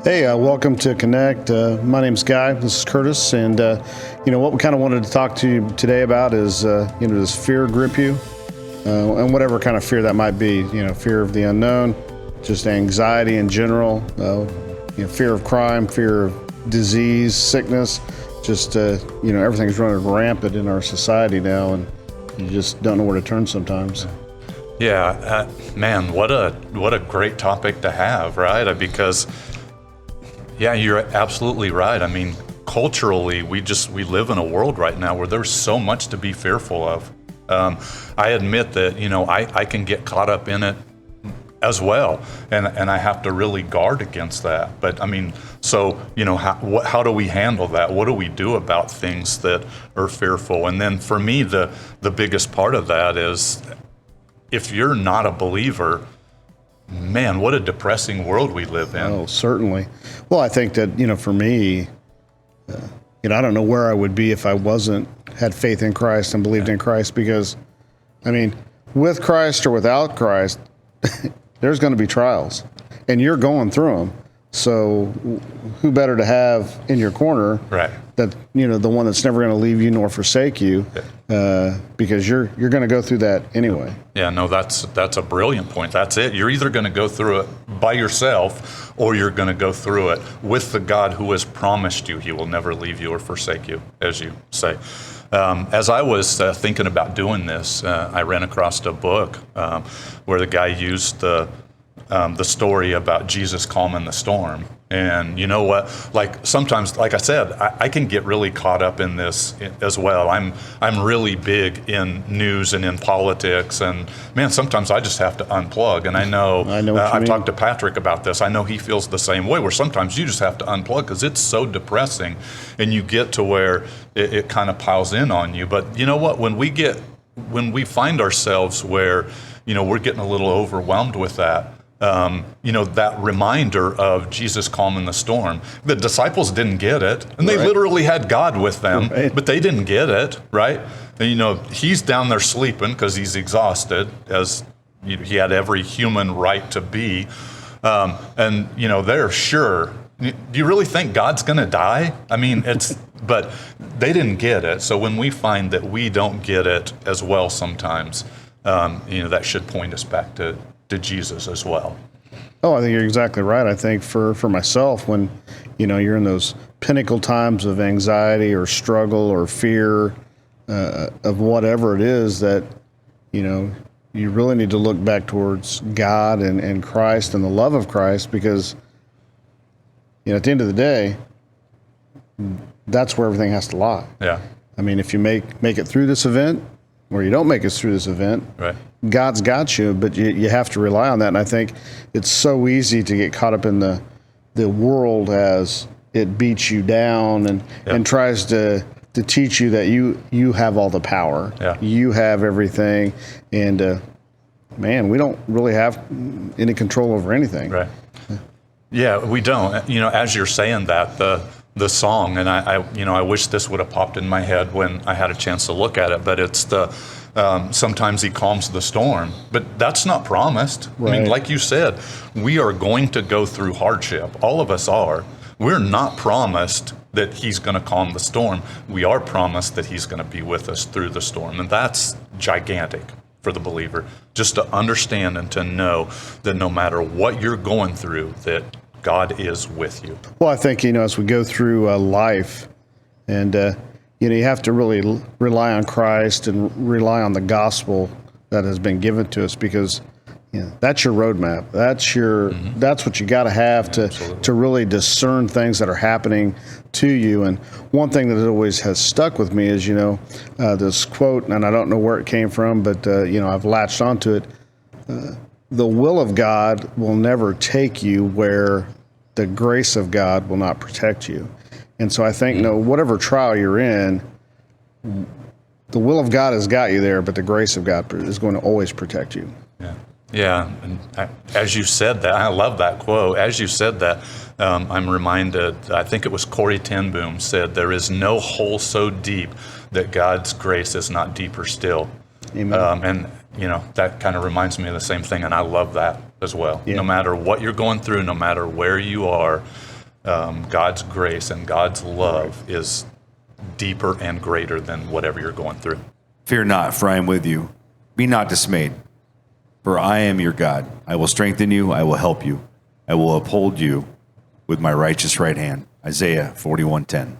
Hey, welcome to Connect. My name's Guy. This is Curtis, and what we kind of wanted to talk to you today about is, does fear grip you, and whatever kind of fear that might be. Fear of the unknown, just anxiety in general, fear of crime, fear of disease, sickness. Just everything's running rampant in our society now, and you just don't know where to turn sometimes. Yeah, man, what a great topic to have, right? Because, yeah, you're absolutely right. I mean, culturally, we live in a world right now where there's so much to be fearful of. I admit that, I can get caught up in it as well, and I have to really guard against that. But I mean, so, how do we handle that? What do we do about things that are fearful? And then for me, the biggest part of that is, if you're not a believer, man, what a depressing world we live in. Oh, certainly. Well, I think that, for me, I don't know where I would be if I had faith in Christ and believed in Christ, because, I mean, with Christ or without Christ, there's going to be trials, and you're going through them. So who better to have in your corner, right? That, the one that's never going to leave you nor forsake you, because you're going to go through that anyway. Yeah, no, that's a brilliant point. That's it. You're either going to go through it by yourself, or you're going to go through it with the God who has promised you He will never leave you or forsake you, as you say. As I was thinking about doing this, I ran across a book where the guy used the story about Jesus calming the storm. And you know what? Like sometimes, like I said, I can get really caught up in this as well. I'm really big in news and in politics, and man, sometimes I just have to unplug. And I know I've talked to Patrick about this. I know he feels the same way, where sometimes you just have to unplug because it's so depressing, and you get to where it kind of piles in on you. But you know what? When we find ourselves where we're getting a little overwhelmed with that. That reminder of Jesus calming the storm. The disciples didn't get it, and they literally had God with them, but they didn't get it, right? And, he's down there sleeping because he's exhausted, as he had every human right to be. And they're sure. Do you really think God's going to die? I mean, but they didn't get it. So when we find that we don't get it as well sometimes, that should point us back to Jesus as well. Oh, I think you're exactly right. I think for myself, when you're in those pinnacle times of anxiety or struggle or fear of whatever it is, that you really need to look back towards God and Christ and the love of Christ, because at the end of the day, that's where everything has to lie. Yeah. I mean, if you make it through this event, or you don't make it through this event, right, God's got you, but you have to rely on that. And I think it's so easy to get caught up in the world as it beats you down and tries to teach you that you have all the power. Yeah. You have everything. And man, we don't really have any control over anything. Right. Yeah, we don't. As you're saying that, the song, and I wish this would have popped in my head when I had a chance to look at it, but it's sometimes He calms the storm, but that's not promised. Right. I mean, like you said, we are going to go through hardship. All of us are. We're not promised that He's going to calm the storm. We are promised that He's going to be with us through the storm, and that's gigantic for the believer, just to understand and to know that no matter what you're going through, that God is with you. Well, I think, as we go through life, and, you have to really rely on Christ and rely on the gospel that has been given to us, because, that's your roadmap. That's what you got to have to really discern things that are happening to you. And one thing that always has stuck with me is, this quote, and I don't know where it came from, but, I've latched onto it. The will of God will never take you where the grace of God will not protect you. And so I think, whatever trial you're in, the will of God has got you there, but the grace of God is going to always protect you. Yeah. Yeah. And as you said that, I love that quote. As you said that, I'm reminded, I think it was Corrie ten Boom said, "There is no hole so deep that God's grace is not deeper still." Amen. And that kind of reminds me of the same thing, and I love that as well. Yeah. No matter what you're going through, no matter where you are, God's grace and God's love is deeper and greater than whatever you're going through. Fear not, for I am with you. Be not dismayed, for I am your God. I will strengthen you. I will help you. I will uphold you with my righteous right hand. Isaiah 41:10.